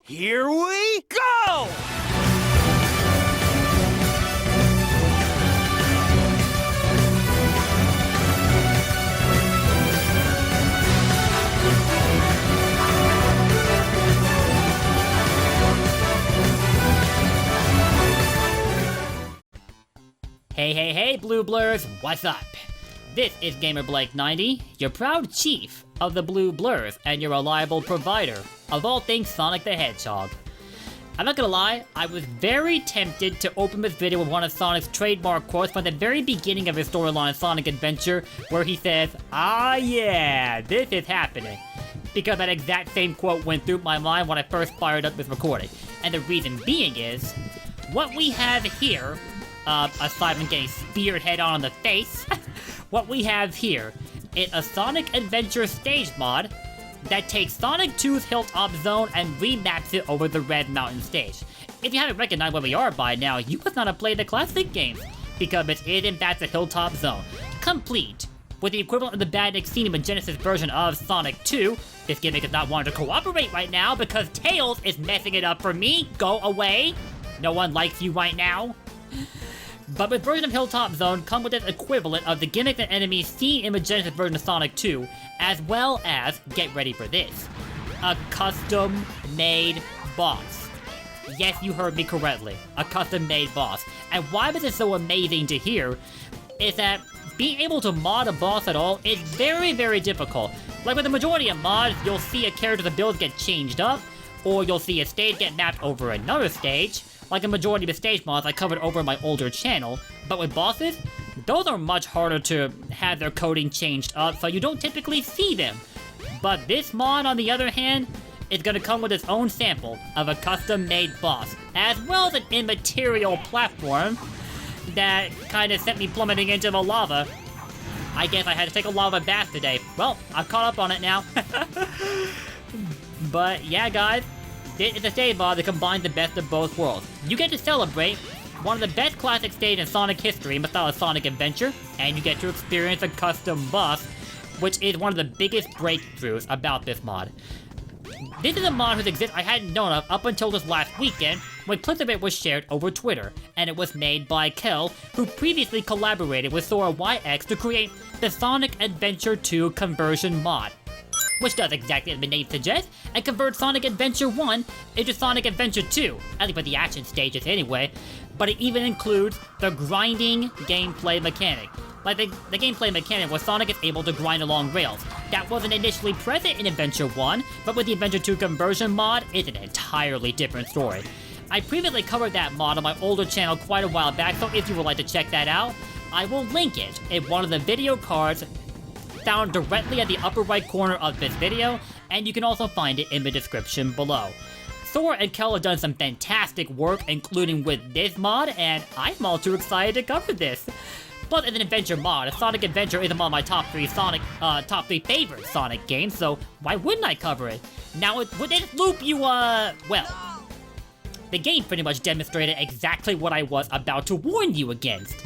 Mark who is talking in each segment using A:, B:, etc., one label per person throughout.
A: Here we go!
B: Hey, Blue Blurs, what's up? This is GamerBlake90, your proud chief of the Blue Blurs and your reliable provider of all things Sonic the Hedgehog. I'm not gonna lie, I was very tempted to open this video with one of Sonic's trademark quotes from the very beginning of his storyline Sonic Adventure, where he says, "Ah yeah, this is happening." Because that exact same quote went through my mind when I first fired up this recording. And the reason being is, what we have here, aside from getting speared head on in the face, what we have here is a Sonic Adventure stage mod that takes Sonic 2's Hilltop Zone and remaps it over the Red Mountain stage. If you haven't recognized where we are by now, you must not have played the classic games, because it is in fact the Hilltop Zone, complete with the equivalent of the Badnik scene in the Genesis version of Sonic 2. This gimmick is not wanting to cooperate right now because Tails is messing it up for me. Go away. No one likes you right now. But with version of Hilltop Zone come with its equivalent of the gimmick and enemies seen in the Genesis version of Sonic 2, as well as, get ready for this, a custom-made boss. Yes, you heard me correctly, a custom-made boss. And why this is so amazing to hear is that being able to mod a boss at all is very, very difficult. Like with the majority of mods, you'll see a character's abilities get changed up, or you'll see a stage get mapped over another stage, like the majority of the stage mods I covered over my older channel. But with bosses, those are much harder to have their coding changed up, so you don't typically see them. But this mod, on the other hand, is gonna come with its own sample of a custom-made boss, as well as an immaterial platform that kinda sent me plummeting into the lava. I guess I had to take a lava bath today. Well, I've caught up on it now. But yeah, guys, this is a stage mod that combines the best of both worlds. You get to celebrate one of the best classic stages in Sonic history in the style of Sonic Adventure, and you get to experience a custom boss, which is one of the biggest breakthroughs about this mod. This is a mod whose existence I hadn't known of up until this last weekend, when clips of it was shared over Twitter, and it was made by Kell, who previously collaborated with Sora YX to create the Sonic Adventure 2 conversion mod, which does exactly as the name suggests, and converts Sonic Adventure 1 into Sonic Adventure 2, at least for the action stages anyway, but it even includes the grinding gameplay mechanic. Like the gameplay mechanic where Sonic is able to grind along rails. That wasn't initially present in Adventure 1, but with the Adventure 2 conversion mod, it's an entirely different story. I previously covered that mod on my older channel quite a while back, so if you would like to check that out, I will link it in one of the video cards found directly at the upper right corner of this video, and you can also find it in the description below. Sora and Kell have done some fantastic work, including with this mod, and I'm all too excited to cover this. Plus, it's an adventure mod. Sonic Adventure is among my top three favorite Sonic games, so why wouldn't I cover it? Now, with this loop, well, the game pretty much demonstrated exactly what I was about to warn you against.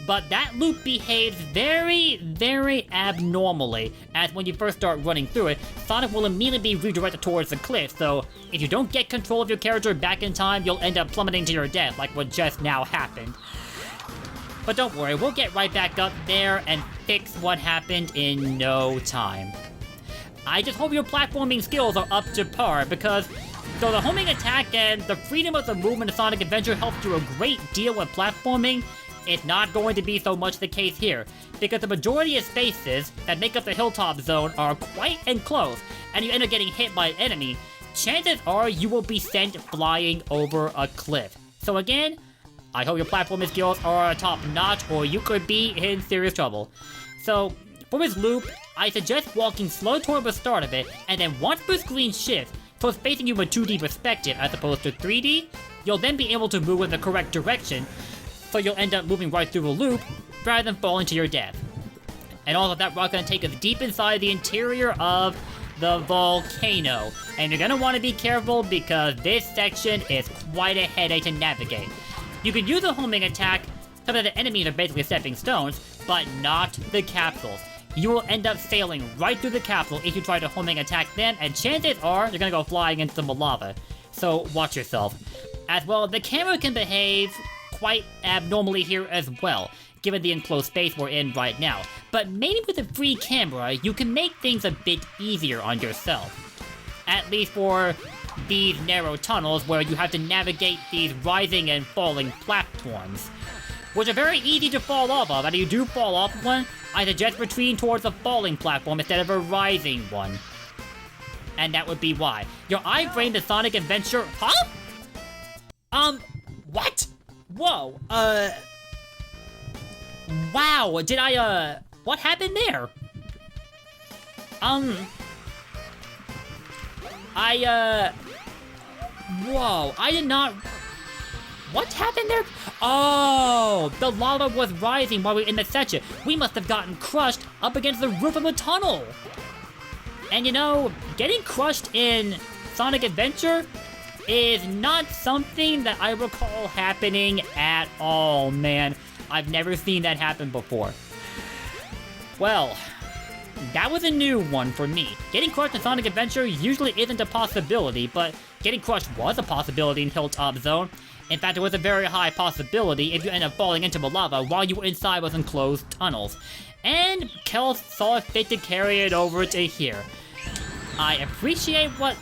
B: But that loop behaves very, very abnormally, as when you first start running through it, Sonic will immediately be redirected towards the cliff, so if you don't get control of your character back in time, you'll end up plummeting to your death, like what just now happened. But don't worry, we'll get right back up there and fix what happened in no time. I just hope your platforming skills are up to par, because though the homing attack and the freedom of the movement of Sonic Adventure helps do a great deal with platforming, it's not going to be so much the case here, because the majority of spaces that make up the Hilltop Zone are quite enclosed, and you end up getting hit by an enemy, chances are you will be sent flying over a cliff. So again, I hope your platforming skills are top notch, or you could be in serious trouble. So, for this loop, I suggest walking slow toward the start of it, and then once the screen shifts, so it's facing you in a 2D perspective as opposed to 3D, you'll then be able to move in the correct direction, so you'll end up moving right through the loop, rather than falling to your death. And all of that rock's gonna take us deep inside the interior of the volcano. And you're gonna wanna be careful because this section is quite a headache to navigate. You can use a homing attack, so that the enemies are basically stepping stones, but not the capsules. You will end up sailing right through the capsule if you try to homing attack them, and chances are you're gonna go flying into the lava. so watch yourself. As well, the camera can behave quite abnormally here as well, given the enclosed space we're in right now. But maybe with a free camera, you can make things a bit easier on yourself. At least for these narrow tunnels where you have to navigate these rising and falling platforms, which are very easy to fall off of. And if you do fall off of one, I suggest retreating towards a falling platform instead of a rising one. And that would be why. Your iframe the Sonic Adventure, huh? What? Whoa, wow, did I, what happened there? Whoa, I did not... What happened there? Oh, the lava was rising while we were in the section. We must have gotten crushed up against the roof of the tunnel. And you know, getting crushed in Sonic Adventure is not something that I recall happening at all, man. I've never seen that happen before. Well, that was a new one for me. Getting crushed in Sonic Adventure usually isn't a possibility, but getting crushed was a possibility in Hilltop Zone. In fact, it was a very high possibility if you end up falling into the lava while you were inside those enclosed tunnels. And Kell saw fit to carry it over to here. I appreciate what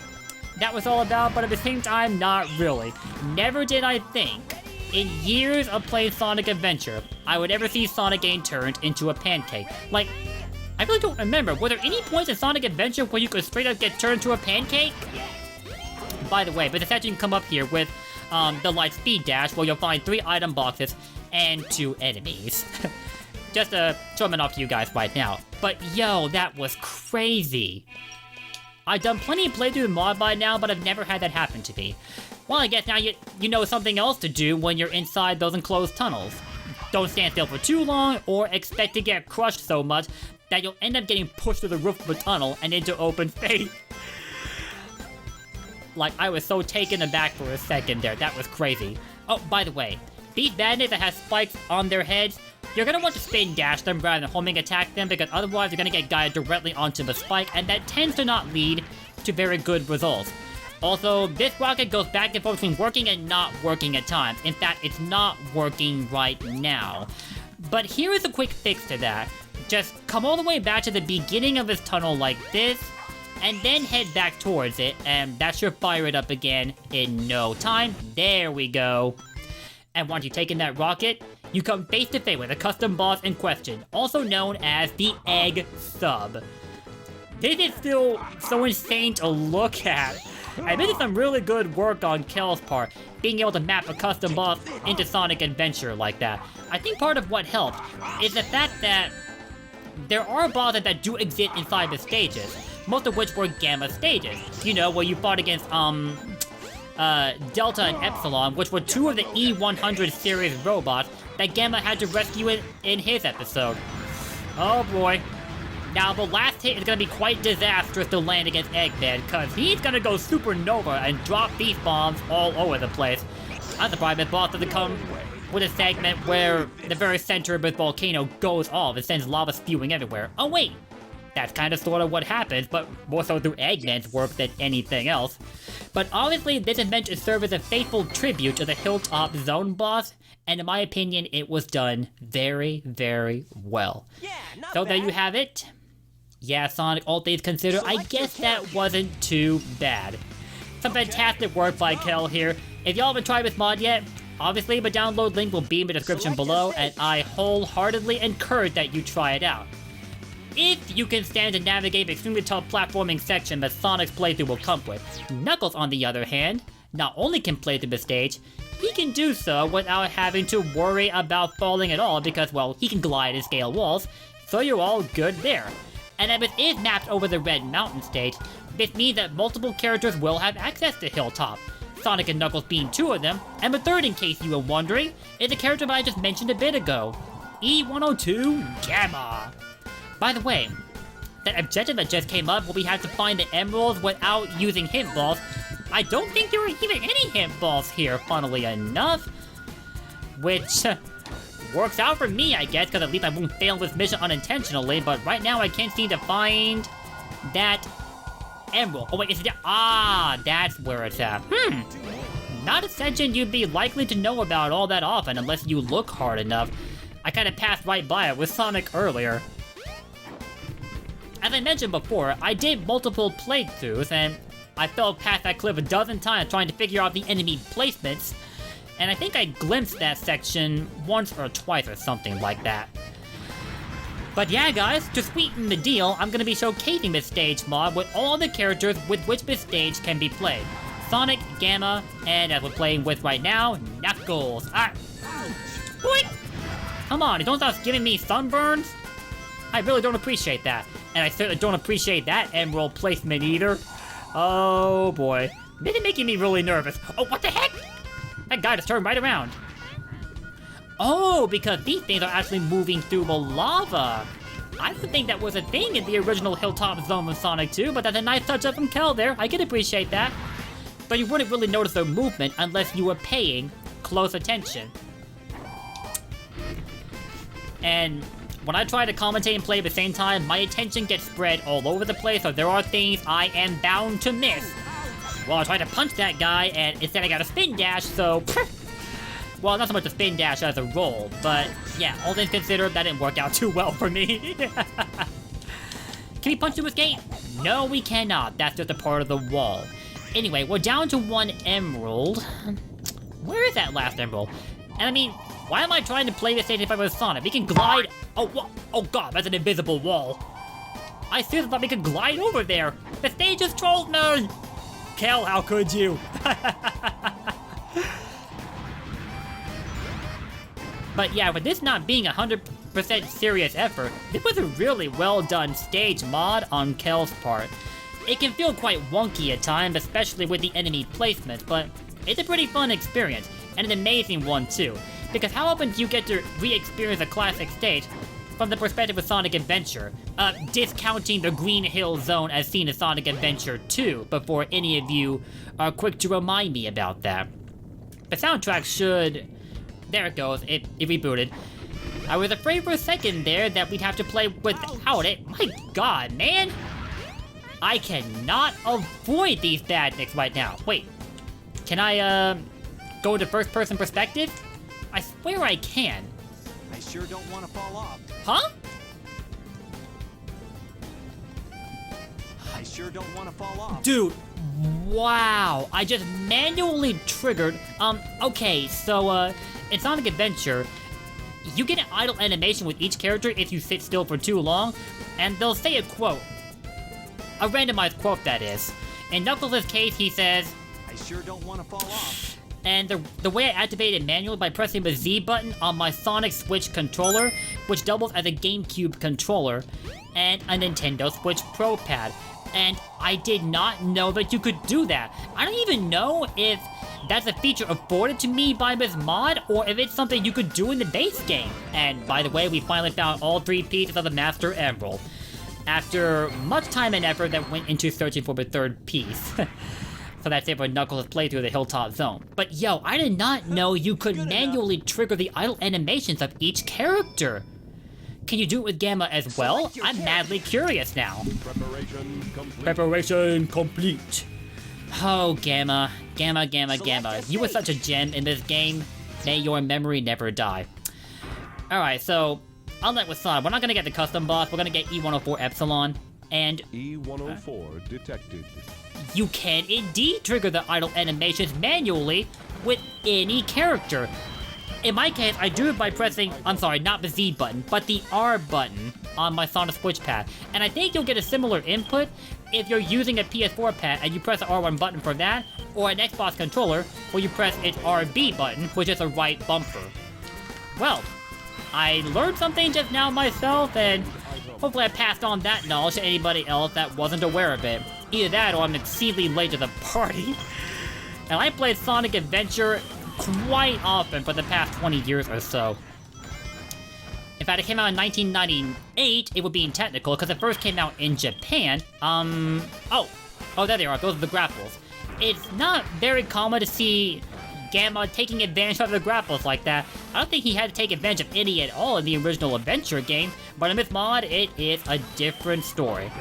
B: that was all about, but at the same time, not really. Never did I think, in years of playing Sonic Adventure, I would ever see Sonic getting turned into a pancake. Like, I really don't remember. Were there any points in Sonic Adventure where you could straight up get turned into a pancake? By the way, but the fact you can come up here with the light speed dash, where you'll find 3 item boxes and 2 enemies. Just to show them off to you guys right now. But yo, that was crazy. I've done plenty of playthrough mod by now, but I've never had that happen to me. Well, I guess now you know something else to do when you're inside those enclosed tunnels. Don't stand still for too long, or expect to get crushed so much that you'll end up getting pushed through the roof of the tunnel and into open space. Like, I was so taken aback for a second there. That was crazy. Oh, by the way, these bandits that have spikes on their heads, you're gonna want to spin dash them rather than homing attack them, because otherwise you're gonna get guided directly onto the spike, and that tends to not lead to very good results. Also, this rocket goes back and forth between working and not working at times. In fact, it's not working right now. But here is a quick fix to that. Just come all the way back to the beginning of this tunnel like this, and then head back towards it, and that should fire it up again in no time. There we go. And once you've taken that rocket, you come face to face with a custom boss in question, also known as the Eggsub. This is still so insane to look at. I did some really good work on Kell's part, being able to map a custom boss into Sonic Adventure like that. I think part of what helped is the fact that there are bosses that do exist inside the stages, most of which were Gamma stages. You know, where you fought against, Delta and Epsilon, which were 2 of the E100 series robots that Gamma had to rescue in his episode. Oh boy. Now, the last hit is gonna be quite disastrous to land against Eggman, cause he's gonna go supernova and drop these bombs all over the place. I'm surprised this boss doesn't come with a segment where the very center of his volcano goes off and sends lava spewing everywhere. Oh wait, that's kind of sort of what happens, but more so through Eggman's work than anything else. But obviously, this is meant to serve as a faithful tribute to the Hilltop Zone boss, and in my opinion, it was done very, very well. Yeah, so there you have it. Yeah, Sonic, all things considered, I guess that wasn't too bad. Some fantastic work by Kell here. If y'all haven't tried this mod yet, obviously the download link will be in the description below, and I wholeheartedly encourage that you try it out. If you can stand to navigate the extremely tough platforming section that Sonic's playthrough will come with. Knuckles, on the other hand, not only can play through the stage, he can do so without having to worry about falling at all because, well, he can glide and scale walls, so you're all good there. And as it is mapped over the Red Mountain stage, this means that multiple characters will have access to Hilltop, Sonic and Knuckles being 2 of them, and the third, in case you were wondering, is a character that I just mentioned a bit ago, E102 Gamma. By the way, that objective that just came up where we had to find the emeralds without using hint balls, I don't think there were even any hint balls here, funnily enough. Which works out for me, I guess, because at least I won't fail this mission unintentionally, but right now I can't seem to find that Emerald. Oh wait, is it? Ah, that's where it's at. Not a section you'd be likely to know about all that often unless you look hard enough. I kind of passed right by it with Sonic earlier. As I mentioned before, I did multiple playthroughs, and I fell past that cliff a dozen times trying to figure out the enemy placements, and I think I glimpsed that section once or twice or something like that. But yeah guys, to sweeten the deal, I'm going to be showcasing this stage mod with all the characters with which this stage can be played. Sonic, Gamma, and as we're playing with right now, Knuckles. Boink! Come on, don't stop giving me sunburns. I really don't appreciate that. And I certainly don't appreciate that emerald placement either. Oh boy. This is making me really nervous. Oh, what the heck? That guy just turned right around. Oh, because these things are actually moving through the lava. I didn't think that was a thing in the original Hilltop Zone of Sonic 2, but that's a nice touch up from Kell there. I can appreciate that. But you wouldn't really notice their movement unless you were paying close attention. And when I try to commentate and play at the same time, my attention gets spread all over the place, so there are things I am bound to miss. Well, I tried to punch that guy, and instead I got a spin dash, so... Well, not so much a spin dash as a roll, but yeah, all things considered, that didn't work out too well for me. Can we punch through this gate? No, we cannot. That's just a part of the wall. Anyway, we're down to 1 emerald. Where is that last emerald? And I mean... Why am I trying to play this stage if I was Sonic? We can glide... Oh, what? Oh god, that's an invisible wall. I seriously thought we could glide over there. The stage has trolled me! Kell, how could you? But yeah, with this not being 100% serious effort, this was a really well done stage mod on Kell's part. It can feel quite wonky at times, especially with the enemy placements, but it's a pretty fun experience, and an amazing one too. Because how often do you get to re-experience a classic stage from the perspective of Sonic Adventure? Discounting the Green Hill Zone as seen in Sonic Adventure 2, before any of you are quick to remind me about that. The soundtrack should... There it goes, it rebooted. I was afraid for a second there that we'd have to play without it. My god, man! I cannot avoid these badniks right now. Wait, can I, go to first-person perspective? I swear I can.
A: I sure don't want to fall off.
B: Huh?
A: I sure don't want to fall off.
B: Dude, wow. I just manually triggered. Okay, so, in Sonic Adventure, you get an idle animation with each character if you sit still for too long, and they'll say a quote. A randomized quote, that is. In Knuckles' case, he says,
A: I sure don't want to fall off.
B: And the way I activate it manually by pressing the Z button on my Sonic Switch controller, which doubles as a GameCube controller, and a Nintendo Switch Pro Pad. And I did not know that you could do that. I don't even know if that's a feature afforded to me by this mod, or if it's something you could do in the base game. And by the way, we finally found all 3 pieces of the Master Emerald, after much time and effort that went into searching for the 3rd piece. So that's it for Knuckles' playthrough of the Hilltop Zone. But yo, I did not know you could manually trigger the idle animations of each character. Can you do it with Gamma as well? I'm madly curious now. Preparation complete. Oh, Gamma. Gamma. You were such a gem in this game. May your memory never die. Alright, so, unlike with Sonic, we're not gonna get the custom boss, we're gonna get E104 Epsilon. And
C: E104 detected.
B: You can indeed trigger the idle animations manually with any character. In my case, I do it by pressing, I'm sorry, not the Z button, but the R button on my Sonic Switch pad. And I think you'll get a similar input if you're using a PS4 pad and you press the R1 button for that, or an Xbox controller where you press its RB button, which is a right bumper. Well, I learned something just now myself, and hopefully I passed on that knowledge to anybody else that wasn't aware of it. Either that or I'm exceedingly late to the party. And I played Sonic Adventure quite often for the past 20 years or so. In fact, it came out in 1998, it would be technical, because it first came out in Japan. Oh, there they are, those are the grapples. It's not very common to see Gamma taking advantage of the grapples like that. I don't think he had to take advantage of any at all in the original Adventure game, but in this mod, it is a different story.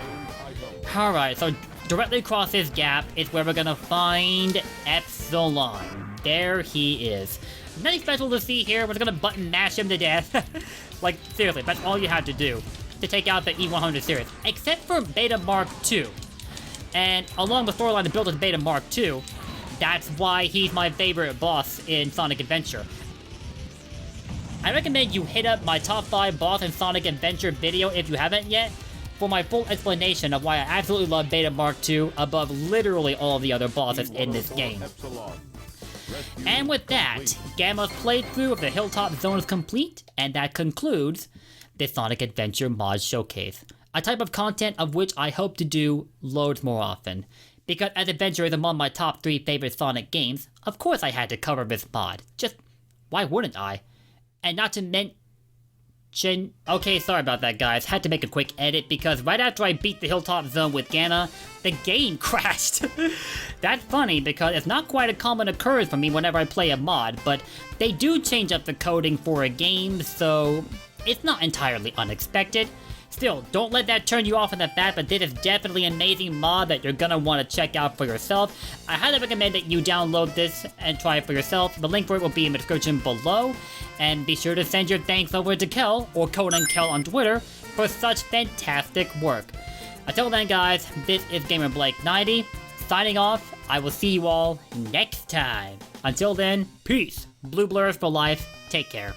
B: Alright, so directly across this gap is where we're gonna find Epsilon. There he is. Nothing special to see here. We're just gonna button mash him to death. Like, seriously, that's all you have to do to take out the E100 series. Except for Beta Mark II. And along the storyline that built as Beta Mark II, that's why he's my favorite boss in Sonic Adventure. I recommend you hit up my top 5 boss in Sonic Adventure video if you haven't yet, for my full explanation of why I absolutely love Beta Mark II above literally all of the other bosses in this game. And with that, Gamma's playthrough of the Hilltop Zone is complete, and that concludes the Sonic Adventure Mod Showcase. A type of content of which I hope to do loads more often. Because as Adventure is among my top 3 favorite Sonic games, of course I had to cover this mod. Just, why wouldn't I? And not to mention... Okay, sorry about that, guys. Had to make a quick edit because right after I beat the Hilltop Zone with Gamma, the game crashed. That's funny because it's not quite a common occurrence for me whenever I play a mod, but they do change up the coding for a game, so it's not entirely unexpected. Still, don't let that turn you off from the fact that this is definitely an amazing mod that you're gonna want to check out for yourself. I highly recommend that you download this and try it for yourself. The link for it will be in the description below. And be sure to send your thanks over to Kell, or Kell on Twitter, for such fantastic work. Until then, guys, this is GamerBlake90, signing off. I will see you all next time. Until then, peace. Blue blurs for life. Take care.